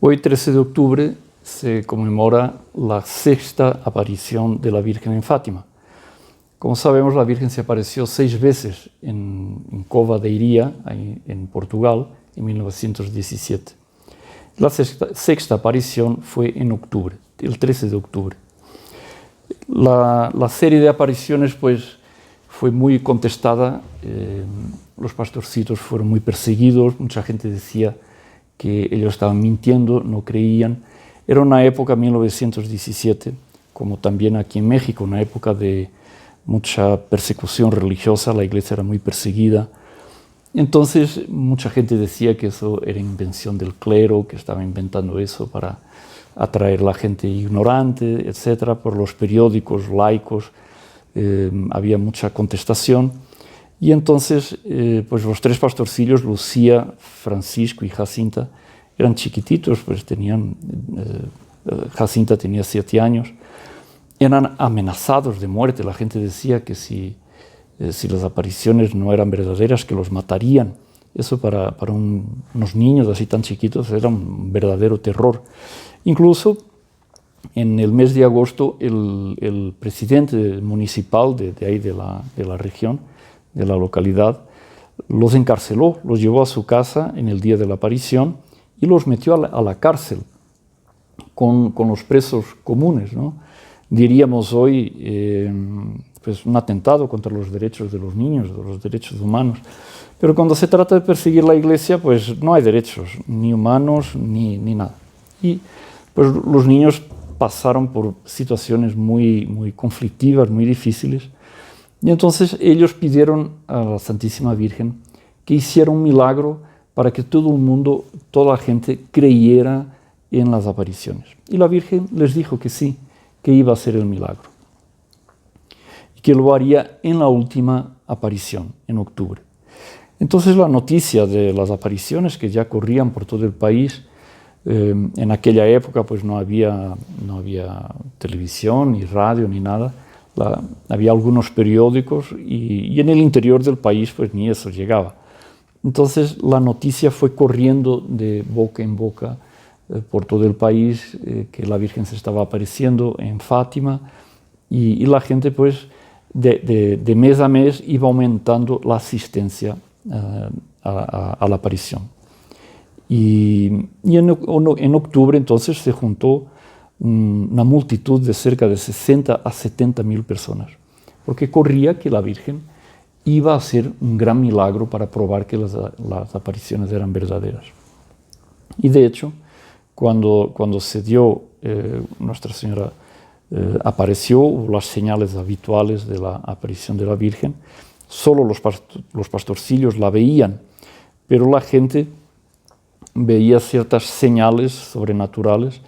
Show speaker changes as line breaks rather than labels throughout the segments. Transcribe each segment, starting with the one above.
Hoy, 13 de octubre, se conmemora la sexta aparición de la Virgen en Fátima. Como sabemos, la Virgen se apareció 6 veces en Cova de Iria, en Portugal, en 1917. La sexta aparición fue en octubre, el 13 de octubre. La serie de apariciones pues, fue muy contestada, los pastorcitos fueron muy perseguidos, mucha gente decía que ellos estaban mintiendo, no creían. Era una época, 1917, como también aquí en México, una época de mucha persecución religiosa, la iglesia era muy perseguida. Entonces, mucha gente decía que eso era invención del clero, que estaba inventando eso para atraer a la gente ignorante, etc. Por los periódicos laicos había mucha contestación. Y entonces, pues los 3 pastorcillos, Lucía, Francisco y Jacinta, eran chiquititos, pues Jacinta tenía 7 años, eran amenazados de muerte. La gente decía que si las apariciones no eran verdaderas, que los matarían. Eso para unos niños así tan chiquitos era un verdadero terror. Incluso en el mes de agosto el presidente municipal de ahí de la región, de la localidad, los encarceló, los llevó a su casa en el día de la aparición y los metió a la cárcel con los presos comunes, ¿no? Diríamos hoy pues un atentado contra los derechos de los niños, de los derechos humanos. Pero cuando se trata de perseguir la iglesia, pues no hay derechos, ni humanos, ni nada. Y pues los niños pasaron por situaciones muy conflictivas, muy difíciles. Y entonces ellos pidieron a la Santísima Virgen que hiciera un milagro para que todo el mundo, toda la gente creyera en las apariciones. Y la Virgen les dijo que sí, que iba a hacer el milagro. Y que lo haría en la última aparición, en octubre. Entonces la noticia de las apariciones que ya corrían por todo el país, en aquella época pues no había televisión, ni radio, ni nada. Había algunos periódicos y en el interior del país pues ni eso llegaba. Entonces la noticia fue corriendo de boca en boca por todo el país, que la Virgen se estaba apareciendo en Fátima y la gente pues de mes a mes iba aumentando la asistencia a la aparición. Y en octubre entonces se juntó una multitud de cerca de 60 a 70 mil personas, porque corría que la Virgen iba a hacer un gran milagro para probar que las apariciones eran verdaderas. Y de hecho, cuando se dio, Nuestra Señora apareció, hubo las señales habituales de la aparición de la Virgen, solo los pastorcillos la veían, pero la gente veía ciertas señales sobrenaturales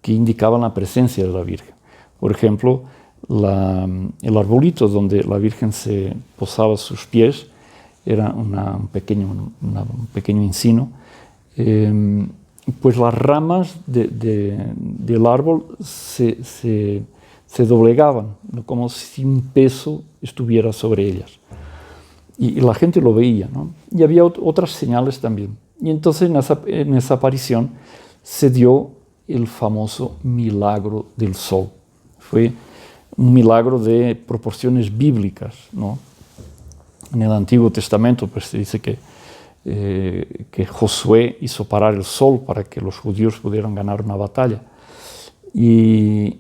que indicaban la presencia de la Virgen. Por ejemplo, el arbolito donde la Virgen se posaba sus pies era un pequeño encino, pues las ramas del árbol se doblegaban, como si un peso estuviera sobre ellas. Y la gente lo veía, ¿no? Y había otras señales también. Y entonces en esa aparición se dio el famoso milagro del sol. Fue un milagro de proporciones bíblicas, ¿no? En el Antiguo Testamento pues, se dice que Josué hizo parar el sol para que los judíos pudieran ganar una batalla. Y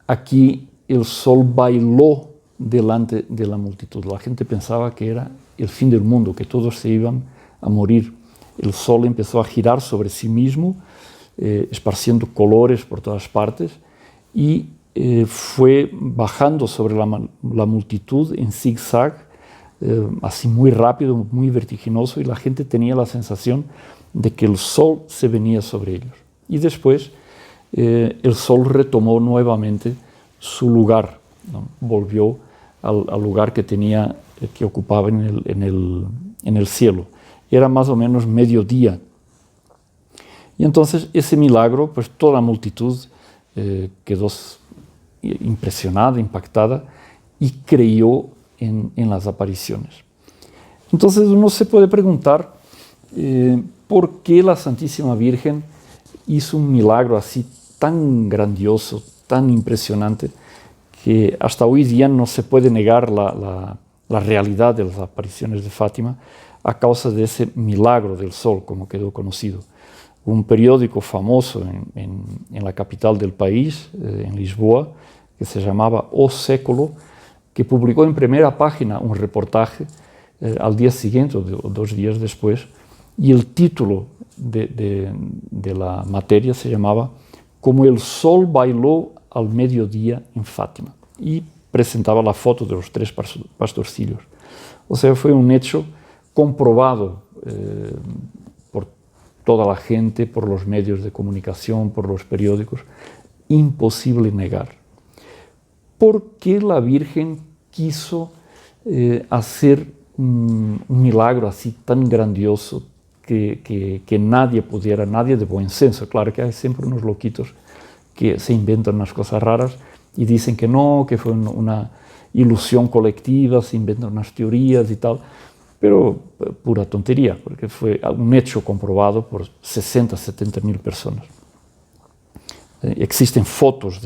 aquí el sol bailó delante de la multitud. La gente pensaba que era el fin del mundo, que todos se iban a morir. El sol empezó a girar sobre sí mismo, esparciendo colores por todas partes, y fue bajando sobre la multitud en zigzag, así muy rápido, muy vertiginoso, y la gente tenía la sensación de que el sol se venía sobre ellos. Y después el sol retomó nuevamente su lugar, ¿no? Volvió al lugar que ocupaba en el cielo. Era más o menos mediodía. Y entonces ese milagro, pues toda la multitud quedó impresionada, impactada, y creyó en las apariciones. Entonces uno se puede preguntar por qué la Santísima Virgen hizo un milagro así tan grandioso, tan impresionante, que hasta hoy día no se puede negar la realidad de las apariciones de Fátima a causa de ese milagro del sol, como quedó conocido. Un periódico famoso en la capital del país, en Lisboa, que se llamaba O Século, que publicó en primera página un reportaje al día siguiente o 2 días después, y el título de la materia se llamaba Como el sol bailó al mediodía en Fátima, y presentaba la foto de los 3 pastorcillos. O sea, fue un hecho comprobado por toda la gente, por los medios de comunicación, por los periódicos, imposible negar. ¿Por qué la Virgen quiso hacer un milagro así tan grandioso que nadie pudiera, nadie de buen senso? Claro que hay siempre unos loquitos que se inventan unas cosas raras y dicen que no, que fue una ilusión colectiva, se inventan unas teorías y tal, pero pura tontería, porque fue un hecho comprobado por 60, 70 mil personas. Existen fotos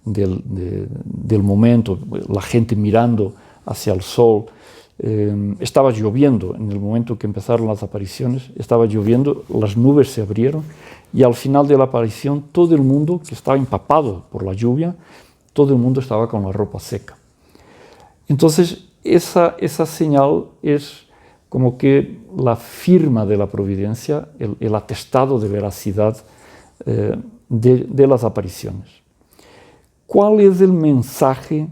del momento, la gente mirando hacia el sol. Estaba lloviendo en el momento que empezaron las apariciones, estaba lloviendo, las nubes se abrieron y al final de la aparición todo el mundo, que estaba empapado por la lluvia, todo el mundo estaba con la ropa seca. Entonces esa señal es como que la firma de la providencia, el atestado de veracidad de las apariciones. ¿Cuál es el mensaje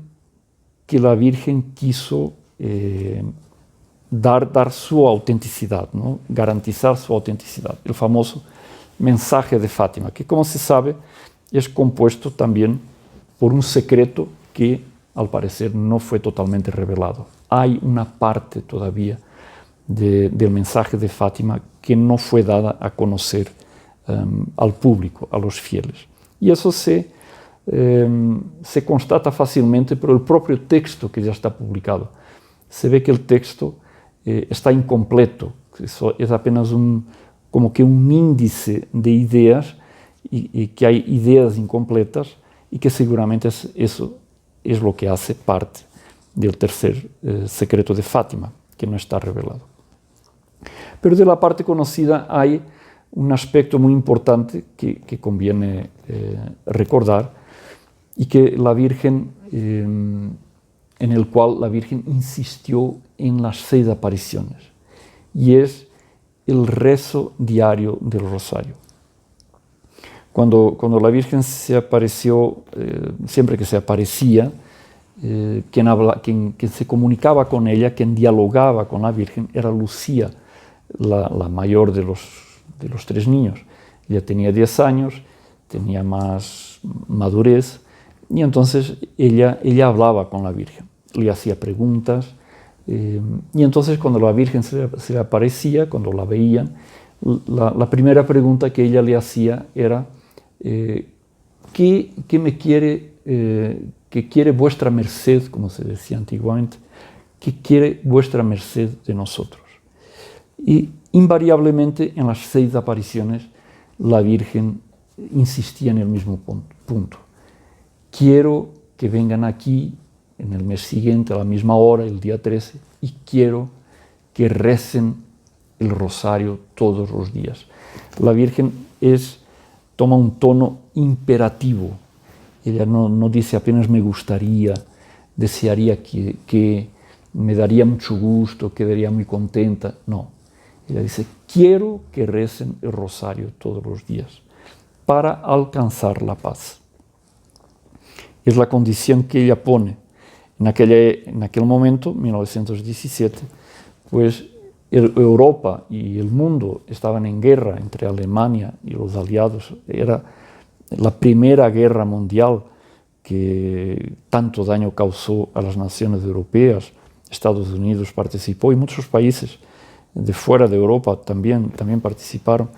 que la Virgen quiso dar su autenticidad, ¿no? Garantizar su autenticidad? El famoso mensaje de Fátima, que, como se sabe, es compuesto también por un secreto que al parecer no fue totalmente revelado. Hay una parte todavía del mensaje de Fátima que no fue dada a conocer al público, a los fieles. Y eso se constata fácilmente por el propio texto que ya está publicado. Se ve que el texto está incompleto, es apenas como que un índice de ideas y que hay ideas incompletas y que seguramente eso es lo que hace parte del tercer secreto de Fátima, que no está revelado. Pero de la parte conocida hay un aspecto muy importante que conviene recordar y que la Virgen, en el cual la Virgen insistió en las 6 apariciones, y es el rezo diario del rosario. Cuando la Virgen se apareció, siempre que se aparecía, quien se comunicaba con ella, quien dialogaba con la Virgen, era Lucía, la mayor de los 3 niños. Ella tenía 10 años, tenía más madurez, y entonces ella hablaba con la Virgen, le hacía preguntas, y entonces cuando la Virgen se le aparecía, cuando la veían, la primera pregunta que ella le hacía era ¿qué quiere vuestra merced, como se decía antiguamente, qué quiere vuestra merced de nosotros? Y invariablemente en las 6 apariciones la Virgen insistía en el mismo punto. Quiero que vengan aquí en el mes siguiente, a la misma hora, el día 13, y quiero que recen el rosario todos los días. La Virgen toma un tono imperativo. Ella no dice apenas me gustaría, desearía que me daría mucho gusto, quedaría muy contenta. No, ella dice quiero que recen el rosario todos los días para alcanzar la paz. Es la condición que ella pone. En aquel momento, 1917, pues Europa y el mundo estaban en guerra entre Alemania y los aliados. Era la primera guerra mundial que tanto daño causó a las naciones europeas. Estados Unidos participó y muchos países de fuera de Europa también participaron.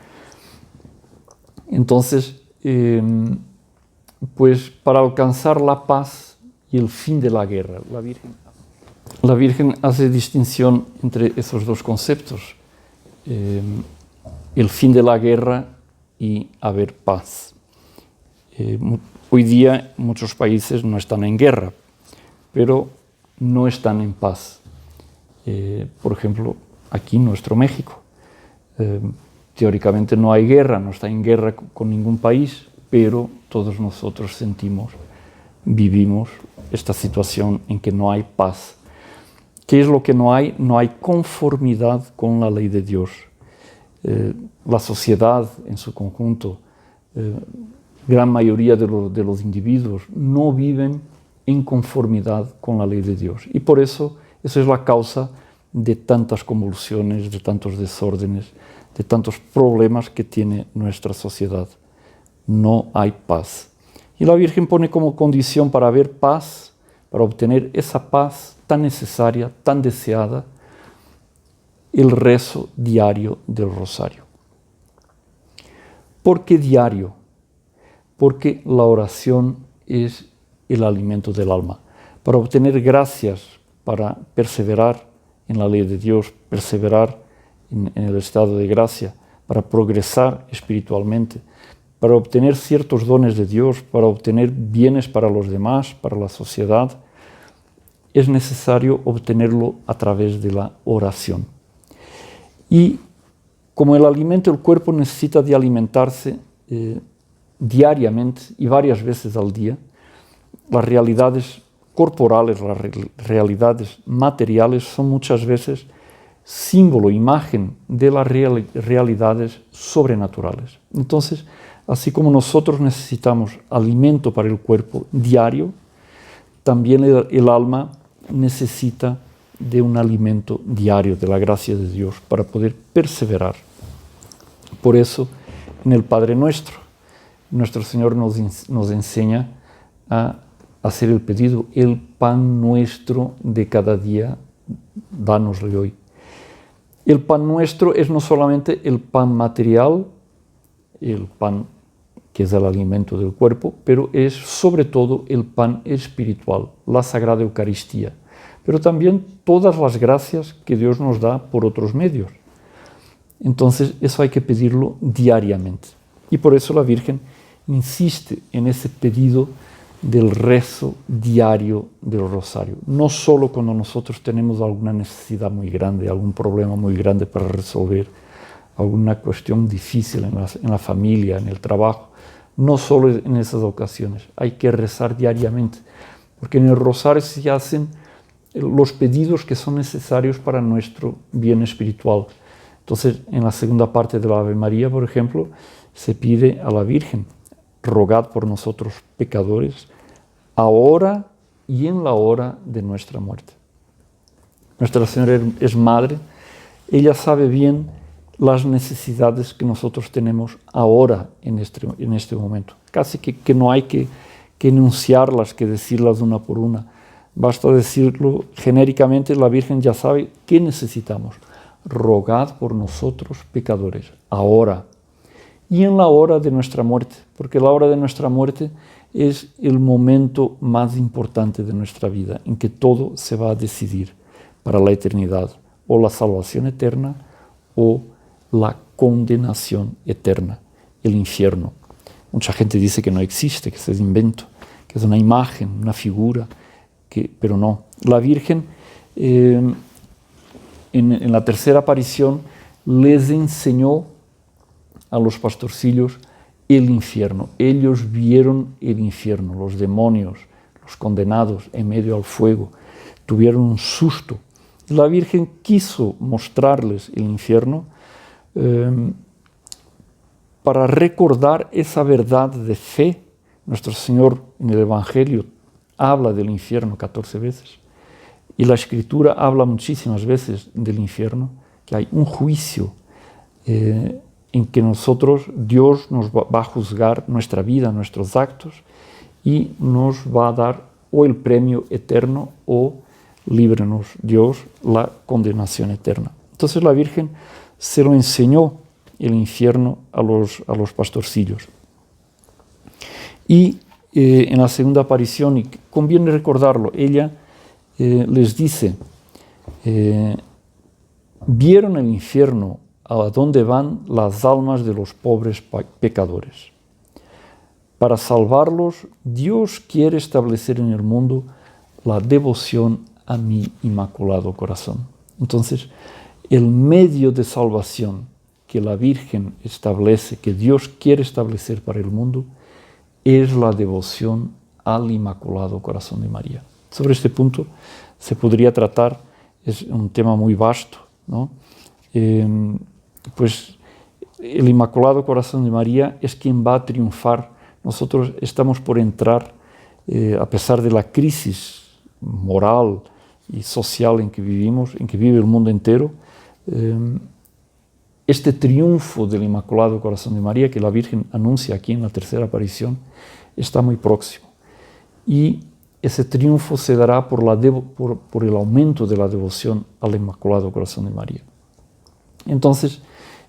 Entonces, pues para alcanzar la paz y el fin de la guerra, la Virgen hace distinción entre esos 2 conceptos. El fin de la guerra y haber paz. Hoy día muchos países no están en guerra, pero no están en paz. Por ejemplo, aquí en nuestro México. Teóricamente no hay guerra, no está en guerra con ningún país, pero todos nosotros vivimos esta situación en que no hay paz. ¿Qué es lo que no hay? No hay conformidad con la ley de Dios. La sociedad en su conjunto, gran mayoría de los individuos no viven en conformidad con la ley de Dios. Y por eso es la causa de tantas convulsiones, de tantos desórdenes, de tantos problemas que tiene nuestra sociedad. No hay paz. Y la Virgen pone como condición para haber paz, para obtener esa paz tan necesaria, tan deseada, el rezo diario del rosario. ¿Por qué diario? Porque la oración es el alimento del alma. Para obtener gracias, para perseverar en la ley de Dios, perseverar en el estado de gracia, para progresar espiritualmente, para obtener ciertos dones de Dios, para obtener bienes para los demás, para la sociedad, es necesario obtenerlo a través de la oración. Y como el alimento, el cuerpo necesita de alimentarse diariamente y varias veces al día, las realidades corporales, las realidades materiales son muchas veces símbolo, imagen de las realidades sobrenaturales. Entonces, así como nosotros necesitamos alimento para el cuerpo diario, también el alma necesita de un alimento diario, de la gracia de Dios, para poder perseverar. Por eso, en el Padre Nuestro, nuestro Señor nos enseña a hacer el pedido: el pan nuestro de cada día, dánoslo hoy. El pan nuestro es no solamente el pan material, el pan que es el alimento del cuerpo, pero es sobre todo el pan espiritual, la Sagrada Eucaristía, pero también todas las gracias que Dios nos da por otros medios. Entonces, eso hay que pedirlo diariamente. Y por eso la Virgen insiste en ese pedido del rezo diario del rosario. No solo cuando nosotros tenemos alguna necesidad muy grande, algún problema muy grande para resolver, alguna cuestión difícil en la familia, en el trabajo, no solo en esas ocasiones, hay que rezar diariamente, porque en el rosario se hacen los pedidos que son necesarios para nuestro bien espiritual. Entonces, en la segunda parte de la Ave María, por ejemplo, se pide a la Virgen: rogad por nosotros pecadores, ahora y en la hora de nuestra muerte. Nuestra Señora es Madre, ella sabe bien las necesidades que nosotros tenemos ahora en este momento. Casi que no hay que enunciarlas, que decirlas una por una. Basta decirlo genéricamente, la Virgen ya sabe qué necesitamos. Rogad por nosotros pecadores, ahora y en la hora de nuestra muerte, porque la hora de nuestra muerte es el momento más importante de nuestra vida, en que todo se va a decidir para la eternidad, o la salvación eterna o la condenación eterna, el infierno. Mucha gente dice que no existe, que es un invento, que es una imagen, una figura, pero no. La Virgen, en la tercera aparición, les enseñó a los pastorcillos el infierno. Ellos vieron el infierno, los demonios, los condenados en medio al fuego. Tuvieron un susto. La Virgen quiso mostrarles el infierno para recordar esa verdad de fe. Nuestro Señor en el Evangelio habla del infierno 14 veces y la Escritura habla muchísimas veces del infierno, que hay un juicio en que Dios nos va a juzgar nuestra vida, nuestros actos, y nos va a dar o el premio eterno o, líbrenos Dios, la condenación eterna. Entonces la Virgen se lo enseñó, el infierno, a los pastorcillos. Y en la segunda aparición, y conviene recordarlo, ella les dice: vieron el infierno a dónde van las almas de los pobres pecadores. Para salvarlos, Dios quiere establecer en el mundo la devoción a mi Inmaculado Corazón. Entonces, el medio de salvación que la Virgen establece, que Dios quiere establecer para el mundo, es la devoción al Inmaculado Corazón de María. Sobre este punto se podría tratar, es un tema muy vasto, ¿no? Pues el Inmaculado Corazón de María es quien va a triunfar. Nosotros estamos por entrar, a pesar de la crisis moral y social en que vivimos, en que vive el mundo entero, este triunfo del Inmaculado Corazón de María que la Virgen anuncia aquí en la tercera aparición está muy próximo. Y ese triunfo se dará por el aumento de la devoción al Inmaculado Corazón de María. Entonces,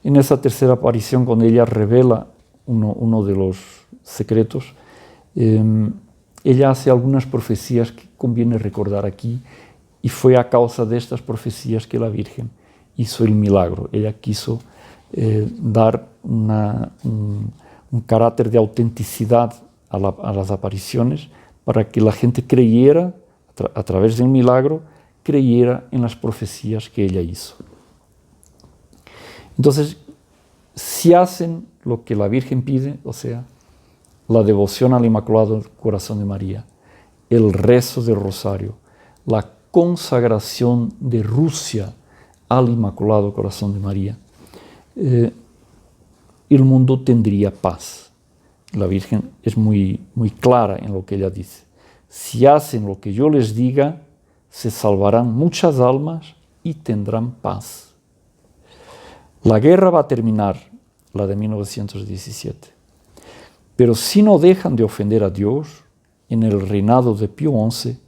en esa tercera aparición, cuando ella revela uno de los secretos, ella hace algunas profecías que conviene recordar aquí, y fue a causa de estas profecías que la Virgen hizo el milagro. Ella quiso dar un carácter de autenticidad a las apariciones para que la gente creyera, a través del milagro, creyera en las profecías que ella hizo. Entonces, si hacen lo que la Virgen pide, o sea, la devoción al Inmaculado Corazón de María, el rezo del rosario, la consagración de Rusia al Inmaculado Corazón de María, el mundo tendría paz. La Virgen es muy clara en lo que ella dice. Si hacen lo que yo les diga, se salvarán muchas almas y tendrán paz. La guerra va a terminar, la de 1917. Pero si no dejan de ofender a Dios, en el reinado de Pío XI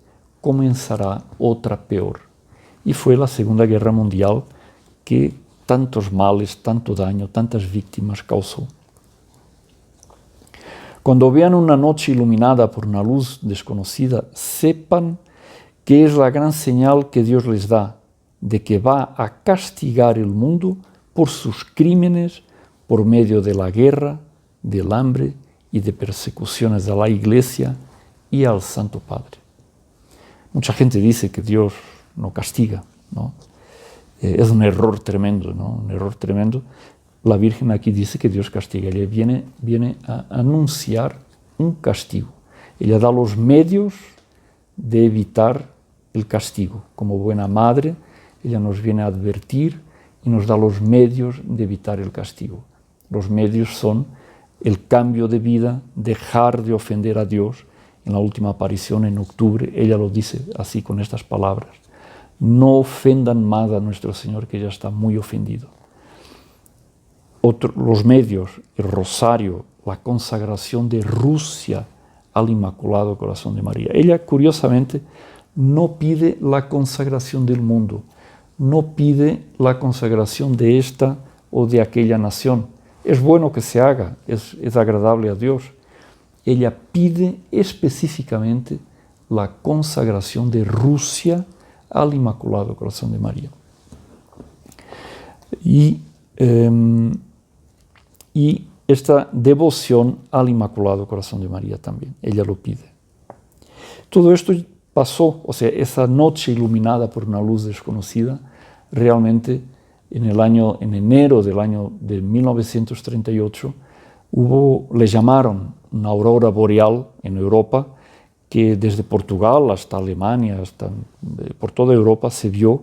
comenzará otra peor. Y fue la Segunda Guerra Mundial que tantos males, tanto daño, tantas víctimas causó. Cuando vean una noche iluminada por una luz desconocida, sepan que es la gran señal que Dios les da de que va a castigar el mundo por sus crímenes por medio de la guerra, del hambre y de persecuciones a la Iglesia y al Santo Padre. Mucha gente dice que Dios no castiga, ¿no? Es un error tremendo, ¿no? Un error tremendo. La Virgen aquí dice que Dios castiga. Ella viene a anunciar un castigo. Ella da los medios de evitar el castigo. Como buena madre, ella nos viene a advertir y nos da los medios de evitar el castigo. Los medios son el cambio de vida, dejar de ofender a Dios. En la última aparición en octubre, ella lo dice así con estas palabras: no ofendan más a nuestro Señor, que ya está muy ofendido. Los medios, el rosario, la consagración de Rusia al Inmaculado Corazón de María. Ella, curiosamente, no pide la consagración del mundo, no pide la consagración de esta o de aquella nación. Es bueno que se haga, es agradable a Dios. Ella pide específicamente la consagración de Rusia al Inmaculado Corazón de María. Y esta devoción al Inmaculado Corazón de María también, ella lo pide. Todo esto pasó, o sea, esa noche iluminada por una luz desconocida, realmente en enero del año de 1938, le llamaron una aurora boreal en Europa, que desde Portugal hasta Alemania, por toda Europa se vio.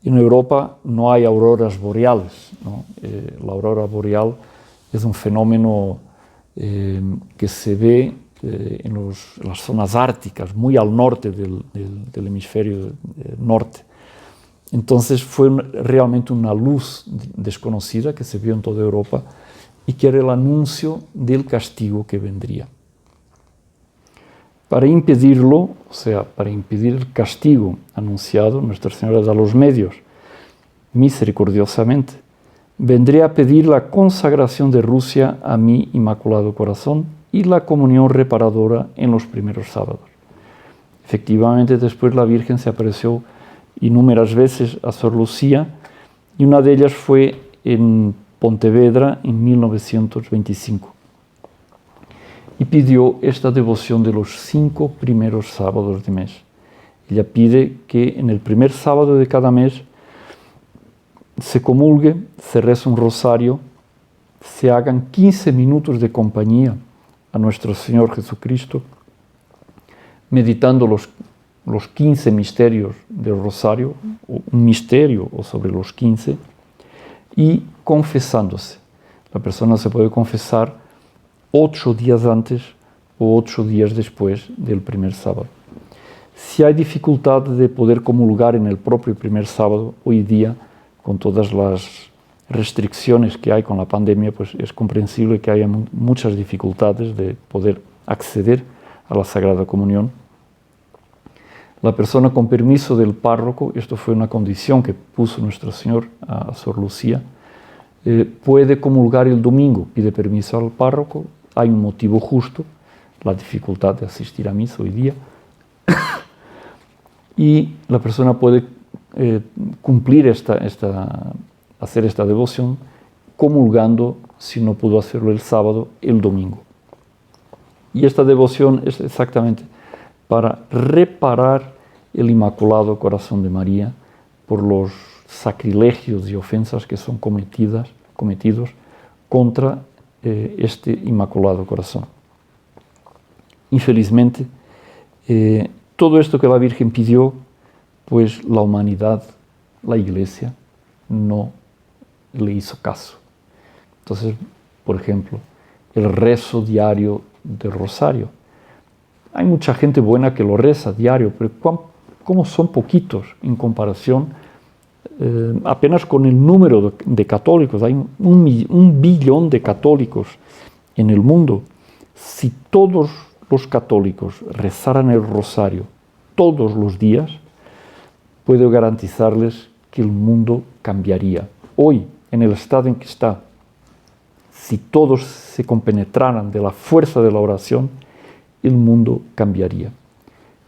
En Europa no hay auroras boreales, ¿no? La aurora boreal es un fenómeno que se ve en las zonas árticas, muy al norte del hemisferio norte. Entonces fue realmente una luz desconocida que se vio en toda Europa y que era el anuncio del castigo que vendría. Para impedirlo, o sea, para impedir el castigo anunciado, Nuestra Señora da los medios, misericordiosamente. Vendré a pedir la consagración de Rusia a mi Inmaculado Corazón y la comunión reparadora en los primeros sábados. Efectivamente, después la Virgen se apareció innumerables veces a Sor Lucía, y una de ellas fue en Pontevedra en 1925 y pidió esta devoción de los 5 primeros sábados de mes. Ella pide que en el primer sábado de cada mes se comulgue, se reza un rosario, se hagan 15 minutos de compañía a nuestro Señor Jesucristo, meditando los 15 misterios del rosario, un misterio o sobre los 15, y confesándose. La persona se puede confesar 8 días antes o 8 días después del primer sábado. Si hay dificultad de poder comulgar en el propio primer sábado, hoy día, con todas las restricciones que hay con la pandemia, pues es comprensible que haya muchas dificultades de poder acceder a la Sagrada Comunión. La persona con permiso del párroco, esto fue una condición que puso nuestro Señor a Sor Lucía, puede comulgar el domingo, pide permiso al párroco, hay un motivo justo, la dificultad de asistir a misa hoy día, y la persona puede cumplir hacer esta devoción comulgando, si no pudo hacerlo el sábado, el domingo. Y esta devoción es exactamente para reparar el Inmaculado Corazón de María por los sacrilegios y ofensas que son cometidos contra este Inmaculado Corazón. Infelizmente, todo esto que la Virgen pidió, pues la humanidad, la Iglesia, no le hizo caso. Entonces, por ejemplo, el rezo diario del rosario. Hay mucha gente buena que lo reza diario, pero ¿cómo son poquitos en comparación? Apenas con el número de católicos, hay un billón de católicos en el mundo. Si todos los católicos rezaran el rosario todos los días, puedo garantizarles que el mundo cambiaría. Hoy, en el estado en que está, si todos se compenetraran de la fuerza de la oración, el mundo cambiaría.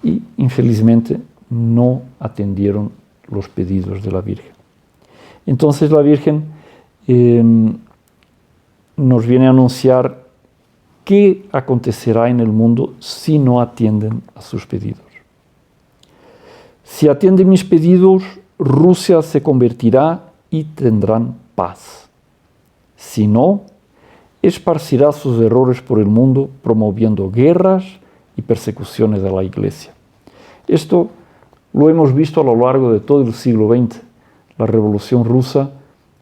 Y, infelizmente, no atendieron los pedidos de la Virgen. Entonces la Virgen nos viene a anunciar qué acontecerá en el mundo si no atienden a sus pedidos. Si atienden mis pedidos, Rusia se convertirá y tendrán paz. Si no, esparcirá sus errores por el mundo, promoviendo guerras y persecuciones de la Iglesia. Esto lo hemos visto a lo largo de todo el siglo XX. La Revolución Rusa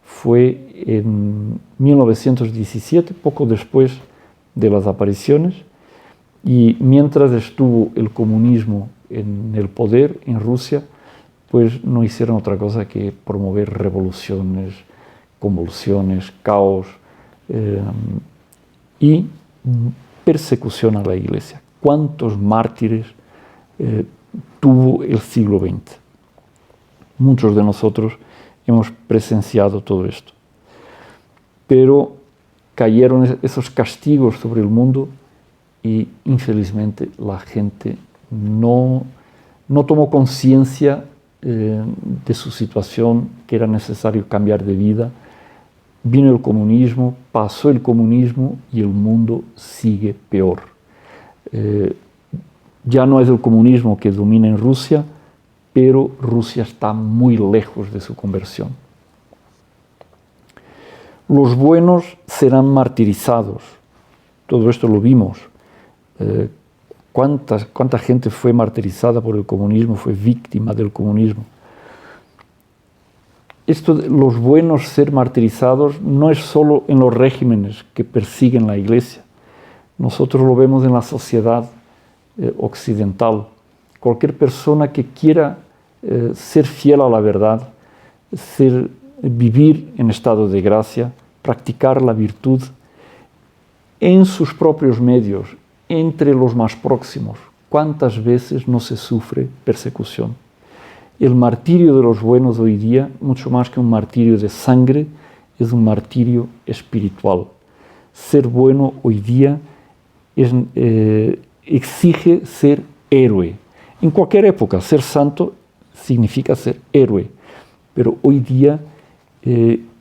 fue en 1917, poco después de las apariciones, y mientras estuvo el comunismo en el poder en Rusia, pues no hicieron otra cosa que promover revoluciones, convulsiones, caos y persecución a la Iglesia. ¿Cuántos mártires tuvo el siglo XX? Muchos de nosotros hemos presenciado todo esto. Pero cayeron esos castigos sobre el mundo y infelizmente la gente no tomó conciencia de su situación, que era necesario cambiar de vida. Vino el comunismo, pasó el comunismo y el mundo sigue peor. Ya no es el comunismo que domina en Rusia, pero Rusia está muy lejos de su conversión. Los buenos serán martirizados. Todo esto lo vimos. ¿Cuánta gente fue martirizada por el comunismo, fue víctima del comunismo? Esto de los buenos ser martirizados no es solo en los regímenes que persiguen la Iglesia. Nosotros lo vemos en la sociedad occidental. Cualquier persona que quiera ser fiel a la verdad, vivir en estado de gracia, practicar la virtud en sus propios medios, entre los más próximos. ¿Cuántas veces no se sufre persecución? El martirio de los buenos hoy día, mucho más que un martirio de sangre, es un martirio espiritual. Ser bueno hoy día exige ser héroe. En cualquier época, ser santo significa ser héroe, pero hoy día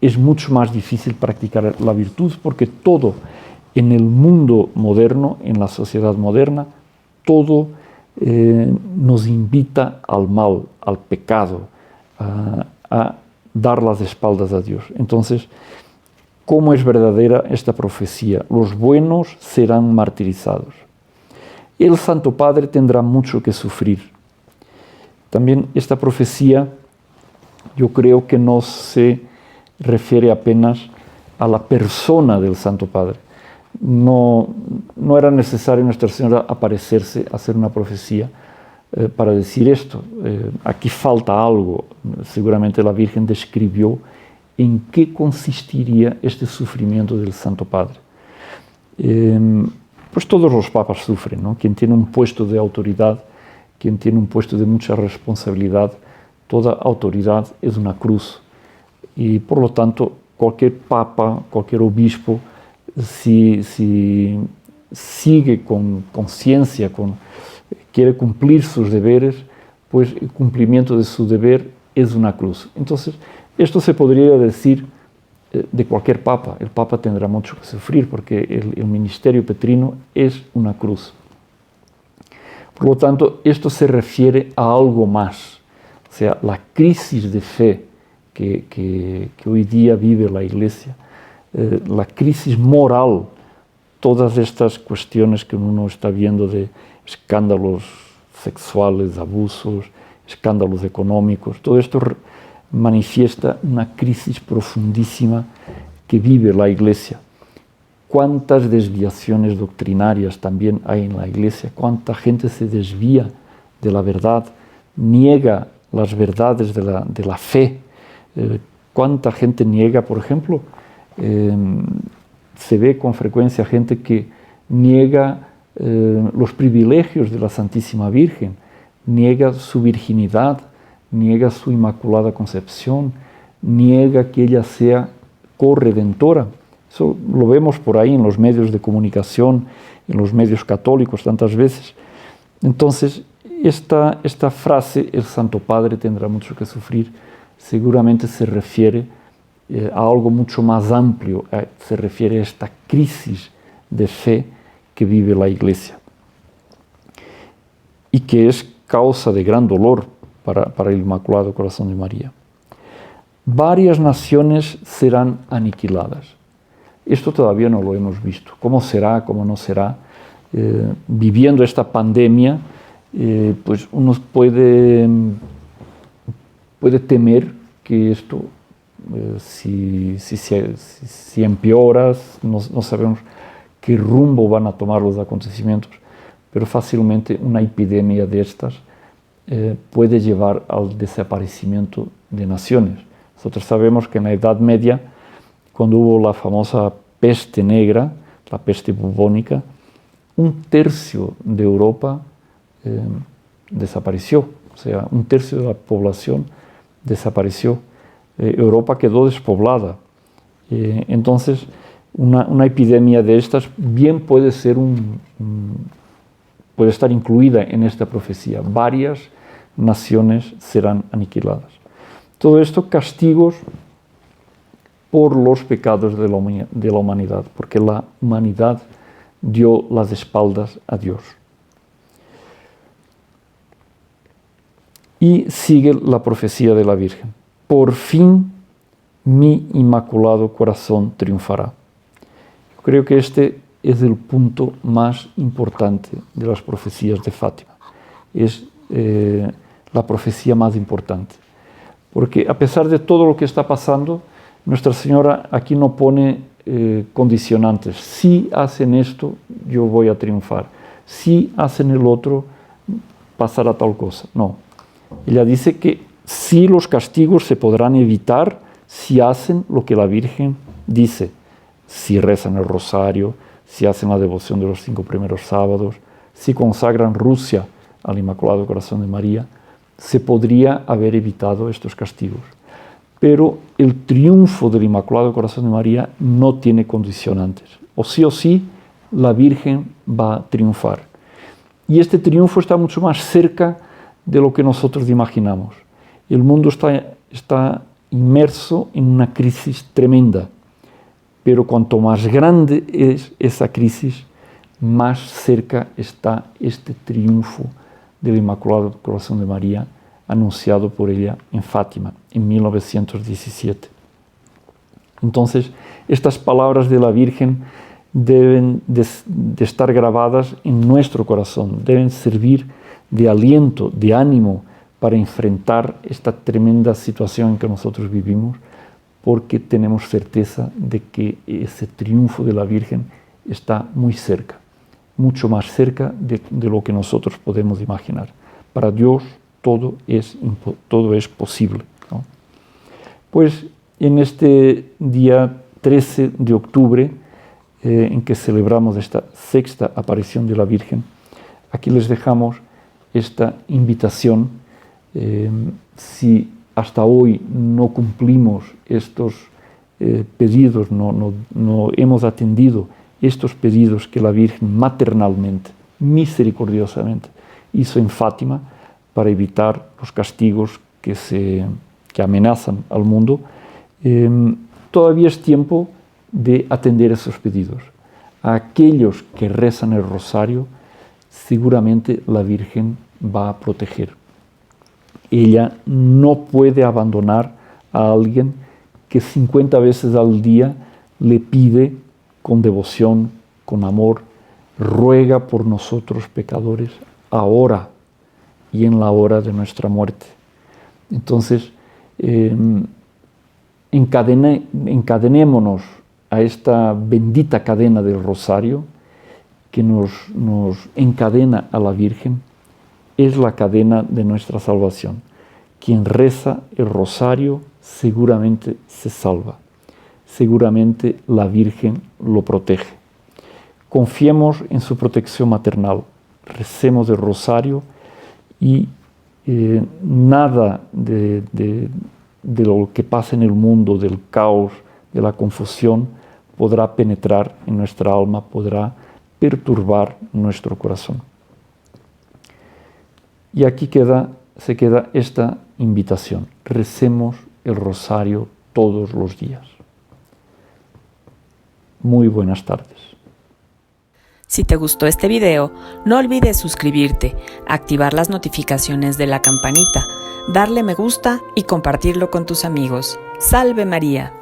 es mucho más difícil practicar la virtud porque todo en el mundo moderno, en la sociedad moderna, todo nos invita al mal, al pecado, a dar las espaldas a Dios. Entonces, ¿cómo es verdadera esta profecía? Los buenos serán martirizados. El Santo Padre tendrá mucho que sufrir. También esta profecía yo creo que no se refiere apenas a la persona del Santo Padre. No era necesario Nuestra Señora aparecerse, hacer una profecía para decir esto. Aquí falta algo. Seguramente la Virgen describió en qué consistiría este sufrimiento del Santo Padre. Pues todos los papas sufren, ¿no? Quien tiene un puesto de autoridad, quien tiene un puesto de mucha responsabilidad, toda autoridad es una cruz. Y por lo tanto, cualquier papa, cualquier obispo, si sigue con conciencia, quiere cumplir sus deberes, pues el cumplimiento de su deber es una cruz. Entonces, esto se podría decir de cualquier papa. El papa tendrá mucho que sufrir porque el ministerio petrino es una cruz. Por lo tanto, esto se refiere a algo más. O sea, la crisis de fe que hoy día vive la Iglesia, la crisis moral, todas estas cuestiones que uno está viendo de escándalos sexuales, abusos, escándalos económicos, todo esto manifiesta una crisis profundísima que vive la Iglesia. Cuántas desviaciones doctrinarias también hay en la Iglesia, cuánta gente se desvía de la verdad, niega las verdades de la fe, cuánta gente niega, por ejemplo, se ve con frecuencia gente que niega los privilegios de la Santísima Virgen, niega su virginidad, niega su Inmaculada Concepción, niega que ella sea corredentora. Eso lo vemos por ahí en los medios de comunicación, en los medios católicos tantas veces. Entonces, esta frase, el Santo Padre tendrá mucho que sufrir, seguramente se refiere a algo mucho más amplio, se refiere a esta crisis de fe que vive la Iglesia y que es causa de gran dolor para el Inmaculado Corazón de María. Varias naciones serán aniquiladas. Esto todavía no lo hemos visto. ¿Cómo será? ¿Cómo no será? Viviendo esta pandemia, pues uno puede temer que esto, si empeora, no sabemos qué rumbo van a tomar los acontecimientos, pero fácilmente una epidemia de estas puede llevar al desaparecimiento de naciones. Nosotros sabemos que en la Edad Media, cuando hubo la famosa peste negra, la peste bubónica, 1/3 de Europa desapareció, o sea, 1/3 de la población desapareció. Europa quedó despoblada. Entonces, una epidemia de estas bien puede ser puede estar incluida en esta profecía. Varias naciones serán aniquiladas. Todo esto castigos por los pecados de la humanidad, porque la humanidad dio las espaldas a Dios. Y sigue la profecía de la Virgen. Por fin mi Inmaculado Corazón triunfará. Yo creo que este es el punto más importante de las profecías de Fátima. Es la profecía más importante. Porque a pesar de todo lo que está pasando, Nuestra Señora aquí no pone condicionantes. Si hacen esto, yo voy a triunfar. Si hacen el otro, pasará tal cosa. No. Ella dice que sí, los castigos se podrán evitar si hacen lo que la Virgen dice. Si rezan el rosario, si hacen la devoción de los 5 primeros sábados, si consagran Rusia al Inmaculado Corazón de María, se podría haber evitado estos castigos. Pero el triunfo del Inmaculado Corazón de María no tiene condicionantes. O sí, la Virgen va a triunfar. Y este triunfo está mucho más cerca de lo que nosotros imaginamos. El mundo está inmerso en una crisis tremenda, pero cuanto más grande es esa crisis, más cerca está este triunfo del Inmaculado Corazón de María anunciado por ella en Fátima en 1917. Entonces, estas palabras de la Virgen deben de estar grabadas en nuestro corazón, deben servir de aliento, de ánimo para enfrentar esta tremenda situación en que nosotros vivimos, porque tenemos certeza de que ese triunfo de la Virgen está muy cerca, mucho más cerca de lo que nosotros podemos imaginar. Para Dios todo es posible, ¿no? Pues en este día 13 de octubre, en que celebramos esta sexta aparición de la Virgen, aquí les dejamos esta invitación. Si hasta hoy no cumplimos estos pedidos, no hemos atendido estos pedidos que la Virgen maternalmente, misericordiosamente, hizo en Fátima para evitar los castigos que amenazan al mundo, todavía es tiempo de atender esos pedidos. A aquellos que rezan el rosario, seguramente la Virgen va a proteger. Ella no puede abandonar a alguien que 50 veces al día le pide con devoción, con amor, ruega por nosotros pecadores, ahora y en la hora de nuestra muerte. Entonces, encadenémonos a esta bendita cadena del rosario que nos encadena a la Virgen. Es la cadena de nuestra salvación. Quien reza el rosario seguramente se salva. Seguramente la Virgen lo protege. Confiemos en su protección maternal. Recemos el rosario y nada de lo que pasa en el mundo, del caos, de la confusión, podrá penetrar en nuestra alma, podrá perturbar nuestro corazón. Y aquí se queda esta invitación. Recemos el rosario todos los días. Muy buenas tardes.
Si te gustó este video, no olvides suscribirte, activar las notificaciones de la campanita, darle me gusta y compartirlo con tus amigos. ¡Salve María!